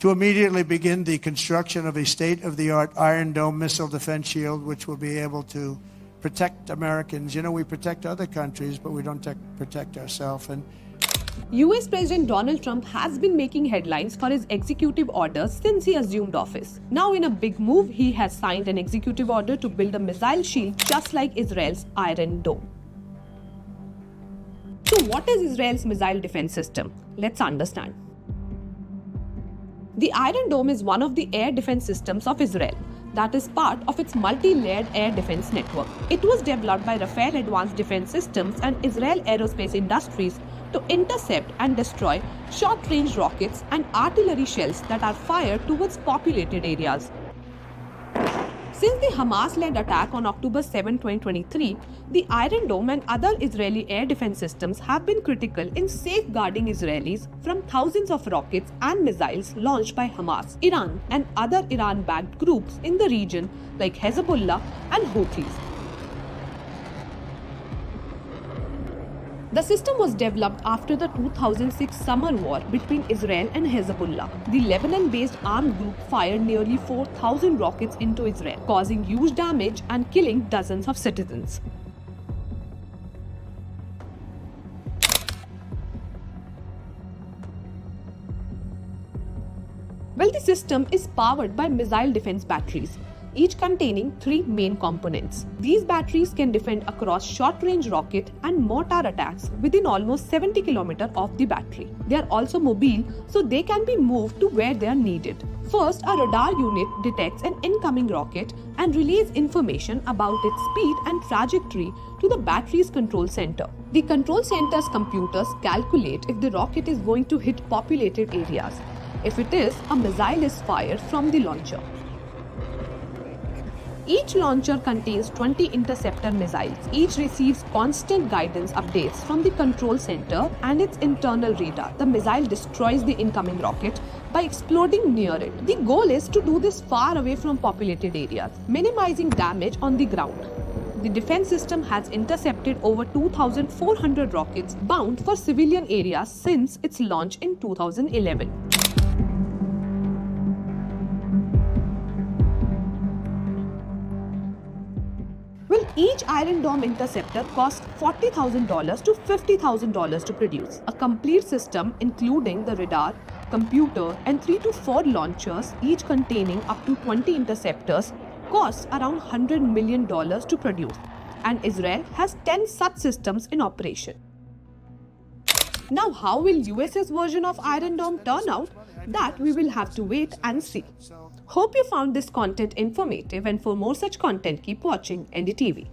to immediately begin the construction of a state-of-the-art Iron Dome missile defense shield, which will be able to protect Americans. You know, we protect other countries, but we don't protect ourselves. And US President Donald Trump has been making headlines for his executive orders since he assumed office. Now, in a big move, he has signed an executive order to build a missile shield just like Israel's Iron Dome. So, what is Israel's missile defense system? Let's understand. The Iron Dome is one of the air defense systems of Israel that is part of its multi-layered air defense network. It was developed by Rafael Advanced Defense Systems and Israel Aerospace Industries to intercept and destroy short-range rockets and artillery shells that are fired towards populated areas. Since the Hamas-led attack on October 7, 2023, the Iron Dome and other Israeli air defense systems have been critical in safeguarding Israelis from thousands of rockets and missiles launched by Hamas, Iran, and other Iran-backed groups in the region like Hezbollah and Houthis. The system was developed after the 2006 summer war between Israel and Hezbollah. The Lebanon-based armed group fired nearly 4,000 rockets into Israel, causing huge damage and killing dozens of citizens. Well, the system is powered by missile defense batteries, each containing 3 main components. These batteries can defend across short-range rocket and mortar attacks within almost 70 km of the battery. They are also mobile, so they can be moved to where they are needed. First, a radar unit detects an incoming rocket and relays information about its speed and trajectory to the battery's control center. The control center's computers calculate if the rocket is going to hit populated areas. If it is, a missile is fired from the launcher. Each launcher contains 20 interceptor missiles. Each receives constant guidance updates from the control center and its internal radar. The missile destroys the incoming rocket by exploding near it. The goal is to do this far away from populated areas, minimizing damage on the ground. The defense system has intercepted over 2,400 rockets bound for civilian areas since its launch in 2011. Well, each Iron Dome interceptor costs $40,000 to $50,000 to produce. A complete system, including the radar, computer, and 3 to 4 launchers, each containing up to 20 interceptors, costs around $100 million to produce. And Israel has 10 such systems in operation. Now, how will US's version of Iron Dome turn out? That we will have to wait and see. Hope you found this content informative, and for more such content, keep watching NDTV.